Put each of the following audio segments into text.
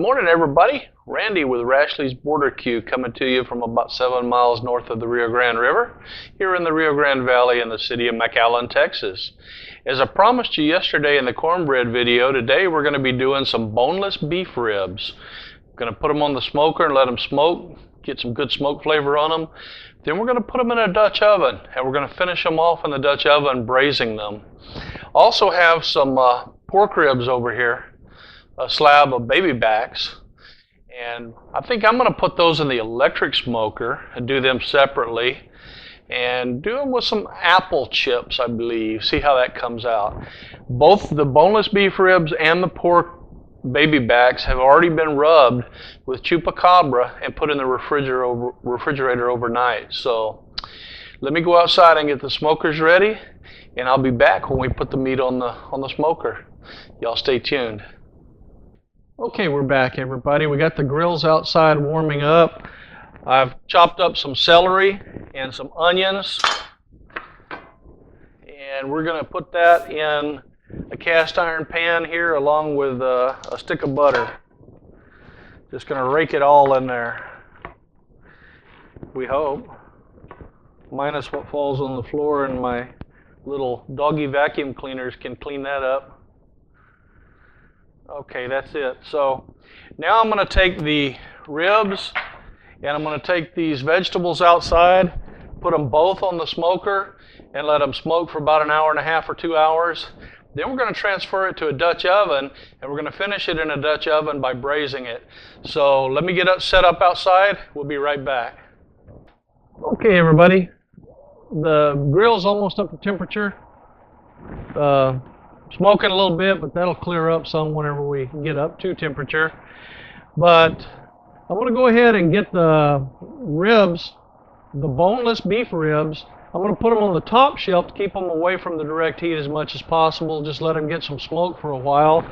Good morning, everybody. Randy with Rashley's Border Q coming to you from about 7 miles north of the Rio Grande River, here in the Rio Grande Valley in the city of McAllen, Texas. As I promised you yesterday in the cornbread video, today we're going to be doing some boneless beef ribs. I'm going to put them on the smoker and let them smoke, get some good smoke flavor on them. Then we're going to put them in a Dutch oven, and we're going to finish them off in the Dutch oven, braising them. Also have some pork ribs over here. A slab of baby backs, and I think I'm going to put those in the electric smoker and do them separately and do them with some apple chips, I believe. See how that comes out. Both the boneless beef ribs and the pork baby backs have already been rubbed with chupacabra and put in the refrigerator overnight. So let me go outside and get the smokers ready, and I'll be back when we put the meat on the smoker. Y'all stay tuned. Okay, we're back, everybody. We got the grills outside warming up. I've chopped up some celery and some onions, and we're going to put that in a cast iron pan here along with a stick of butter. Just going to rake it all in there, we hope, minus what falls on the floor, and my little doggy vacuum cleaners can clean that up. Okay, that's it. So now I'm going to take the ribs and I'm going to take these vegetables outside, put them both on the smoker and let them smoke for about an hour and a half or 2 hours. Then we're going to transfer it to a Dutch oven, and we're going to finish it in a Dutch oven by braising it. So let me get set up outside. We'll be right back. Okay, everybody. The grill's almost up to temperature. Smoking a little bit, but that'll clear up some whenever we get up to temperature. But I want to go ahead and get the ribs, the boneless beef ribs. I'm going to put them on the top shelf to keep them away from the direct heat as much as possible. Just let them get some smoke for a while.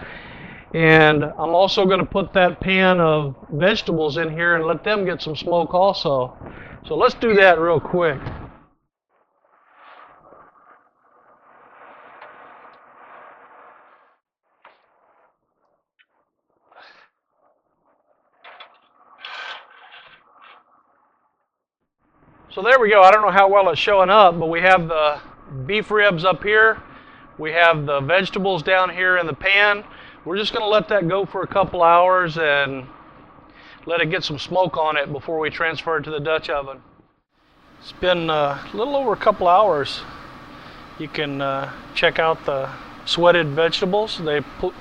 And I'm also going to put that pan of vegetables in here and let them get some smoke also. So let's do that real quick. So there we go. I don't know how well it's showing up, but we have the beef ribs up here. We have the vegetables down here in the pan. We're just going to let that go for a couple hours and let it get some smoke on it before we transfer it to the Dutch oven. It's been a little over a couple hours. You can check out the sweated vegetables. They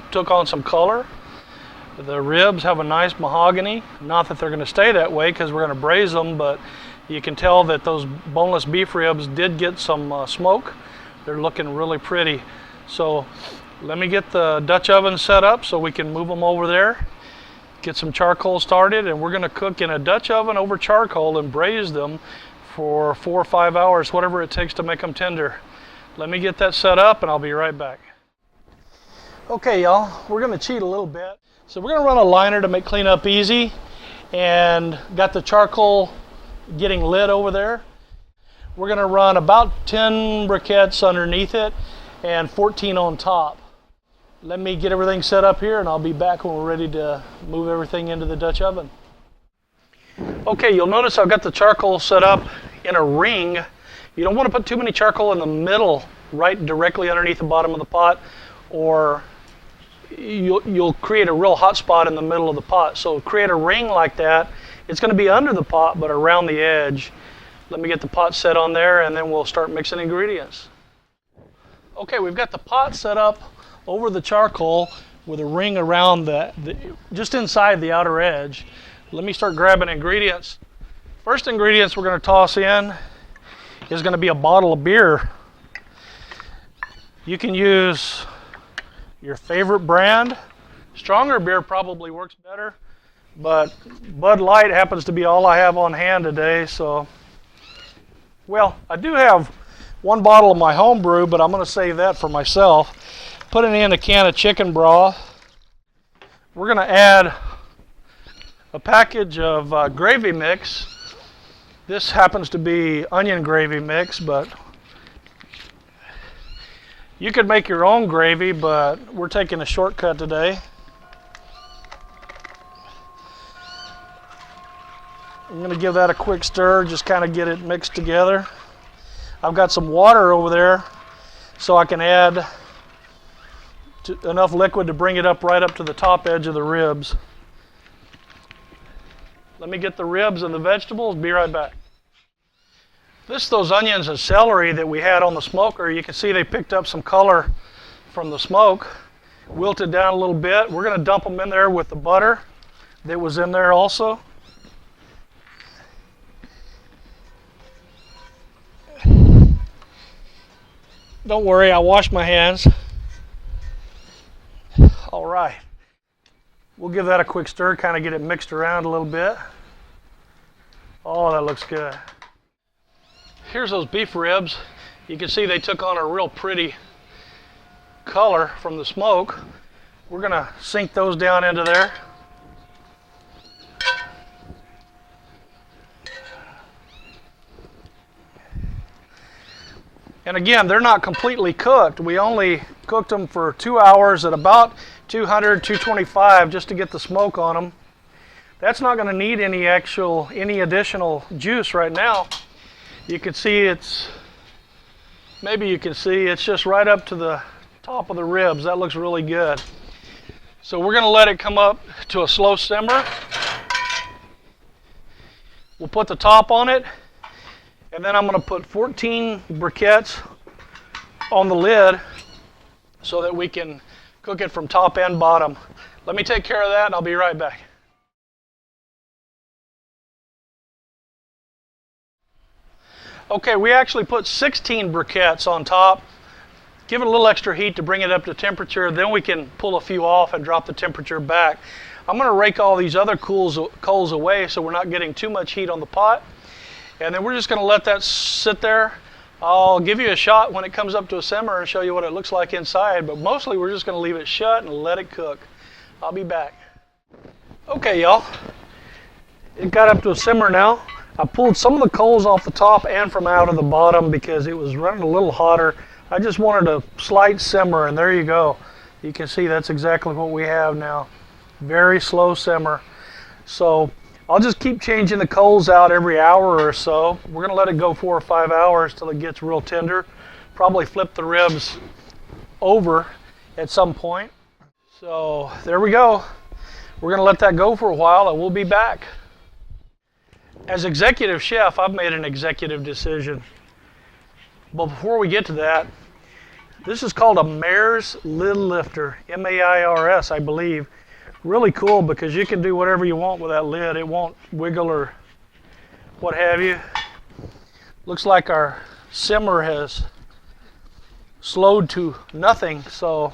took on some color. The ribs have a nice mahogany. Not that they're going to stay that way because we're going to braise them, but you can tell that those boneless beef ribs did get some smoke. They're looking really pretty. So let me get the Dutch oven set up so we can move them over there, get some charcoal started, and we're going to cook in a Dutch oven over charcoal and braise them for 4 or 5 hours, whatever it takes to make them tender. Let me get that set up and I'll be right back. Okay, y'all, we're going to cheat a little bit. So we're going to run a liner to make cleanup easy, and got the charcoal getting lit over there. We're going to run about 10 briquettes underneath it and 14 on top. Let me get everything set up here and I'll be back when we're ready to move everything into the Dutch oven. Okay, you'll notice I've got the charcoal set up in a ring. You don't want to put too many charcoal in the middle, right directly underneath the bottom of the pot, or you'll create a real hot spot in the middle of the pot. So create a ring like that. It's going to be under the pot, but around the edge. Let me get the pot set on there, and then we'll start mixing ingredients. Okay, we've got the pot set up over the charcoal with a ring around just inside the outer edge. Let me start grabbing ingredients. First ingredients we're going to toss in is going to be a bottle of beer. You can use your favorite brand. Stronger beer probably works better, but Bud Light happens to be all I have on hand today, so, well, I do have one bottle of my home brew, but I'm going to save that for myself. Putting in a can of chicken broth. We're going to add a package of gravy mix. This happens to be onion gravy mix, but you could make your own gravy, but we're taking a shortcut today. I'm going to give that a quick stir, just kind of get it mixed together. I've got some water over there so I can add enough liquid to bring it up right up to the top edge of the ribs. Let me get the ribs and the vegetables, be right back. This is those onions and celery that we had on the smoker. You can see they picked up some color from the smoke, wilted down a little bit. We're going to dump them in there with the butter that was in there also. Don't worry, I washed my hands. All right. We'll give that a quick stir, kind of get it mixed around a little bit. Oh, that looks good. Here's those beef ribs. You can see they took on a real pretty color from the smoke. We're going to sink those down into there. And again, they're not completely cooked. We only cooked them for 2 hours at about 200, 225 just to get the smoke on them. That's not going to need any additional juice right now. You can see maybe you can see it's just right up to the top of the ribs. That looks really good. So we're going to let it come up to a slow simmer. We'll put the top on it. And then I'm going to put 14 briquettes on the lid so that we can cook it from top and bottom. Let me take care of that and I'll be right back. Okay, we actually put 16 briquettes on top. Give it a little extra heat to bring it up to temperature. Then we can pull a few off and drop the temperature back. I'm going to rake all these other coals away so we're not getting too much heat on the pot. And then we're just going to let that sit there. I'll give you a shot when it comes up to a simmer and show you what it looks like inside, but mostly we're just going to leave it shut and let it cook. I'll be back. Okay, y'all. It got up to a simmer now. I pulled some of the coals off the top and from out of the bottom because it was running a little hotter. I just wanted a slight simmer, and there you go. You can see that's exactly what we have now. Very slow simmer. So I'll just keep changing the coals out every hour or so. We're going to let it go 4 or 5 hours till it gets real tender. Probably flip the ribs over at some point. So there we go. We're going to let that go for a while and we'll be back. As executive chef, I've made an executive decision. But before we get to that, this is called a Mair's Lid Lifter, M-A-I-R-S, I believe. Really cool because you can do whatever you want with that lid. It won't wiggle or what have you. Looks like our simmer has slowed to nothing, so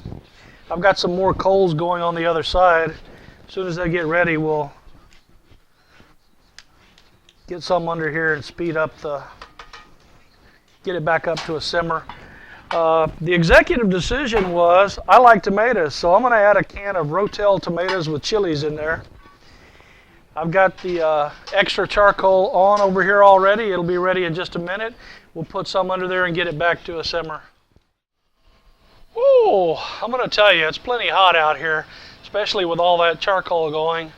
I've got some more coals going on the other side. As soon as they get ready, we'll get some under here and speed up get it back up to a simmer. The executive decision was, I like tomatoes, so I'm going to add a can of Rotel tomatoes with chilies in there. I've got the extra charcoal on over here already. It'll be ready in just a minute. We'll put some under there and get it back to a simmer. Ooh, I'm going to tell you, it's plenty hot out here, especially with all that charcoal going.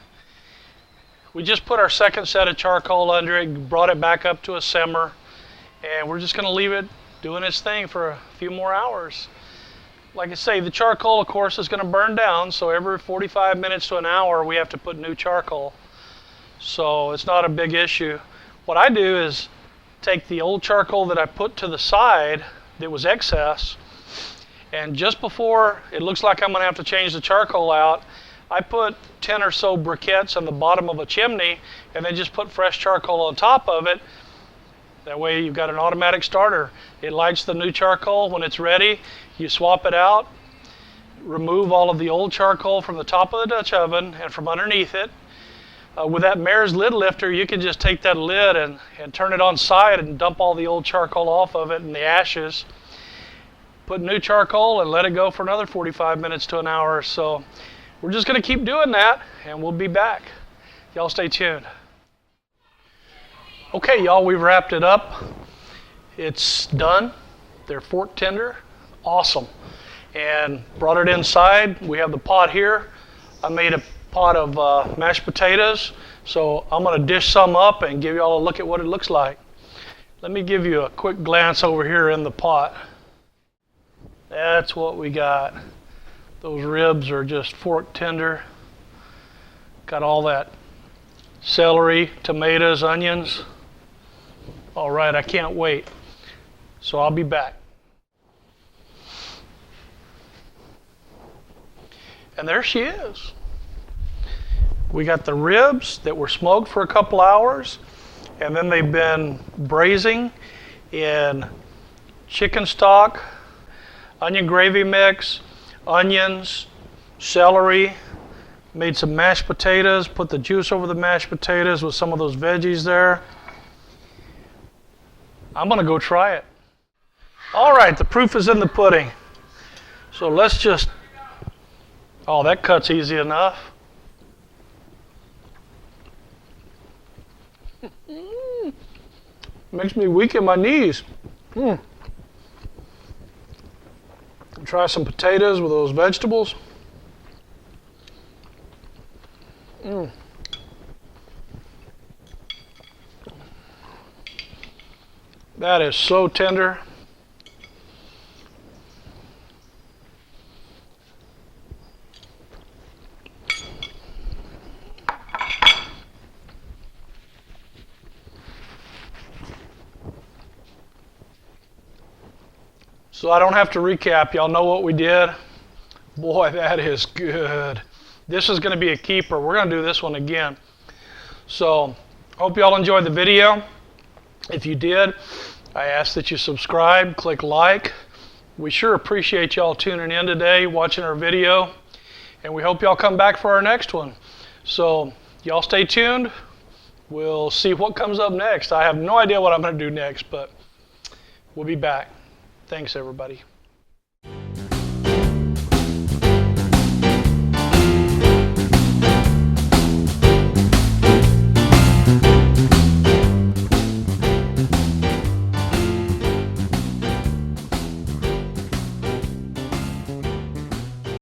We just put our second set of charcoal under it, brought it back up to a simmer, and we're just going to leave it doing its thing for a few more hours. Like I say, the charcoal, of course, is going to burn down, so every 45 minutes to an hour we have to put new charcoal. So it's not a big issue. What I do is take the old charcoal that I put to the side that was excess, and just before it looks like I'm going to have to change the charcoal out, I put 10 or so briquettes on the bottom of a chimney and then just put fresh charcoal on top of it. That way you've got an automatic starter. It lights the new charcoal. When it's ready, you swap it out, remove all of the old charcoal from the top of the Dutch oven and from underneath it. With that Mair's Lid Lifter, you can just take that lid and turn it on side and dump all the old charcoal off of it and the ashes. Put new charcoal and let it go for another 45 minutes to an hour or so. We're just going to keep doing that and we'll be back. Y'all stay tuned. Okay, y'all, we've wrapped it up. It's done. They're fork tender. Awesome. And brought it inside. We have the pot here. I made a pot of mashed potatoes. So I'm going to dish some up and give you all a look at what it looks like. Let me give you a quick glance over here in the pot. That's what we got. Those ribs are just fork tender. Got all that celery, tomatoes, onions. All right, I can't wait. So I'll be back. And there she is. We got the ribs that were smoked for a couple hours, and then they've been braising in chicken stock, onion gravy mix, onions, celery, made some mashed potatoes, put the juice over the mashed potatoes with some of those veggies there. I'm going to go try it. All right, the proof is in the pudding. So let's just, oh, that cuts easy enough. Makes me weak in my knees. Try some potatoes with those vegetables. That is so tender. So I don't have to recap. Y'all know what we did. Boy, that is good. This is going to be a keeper. We're going to do this one again. So hope y'all enjoyed the video. If you did, I ask that you subscribe, click like. We sure appreciate y'all tuning in today, watching our video, and we hope y'all come back for our next one. So y'all stay tuned. We'll see what comes up next. I have no idea what I'm going to do next, but we'll be back. Thanks, everybody.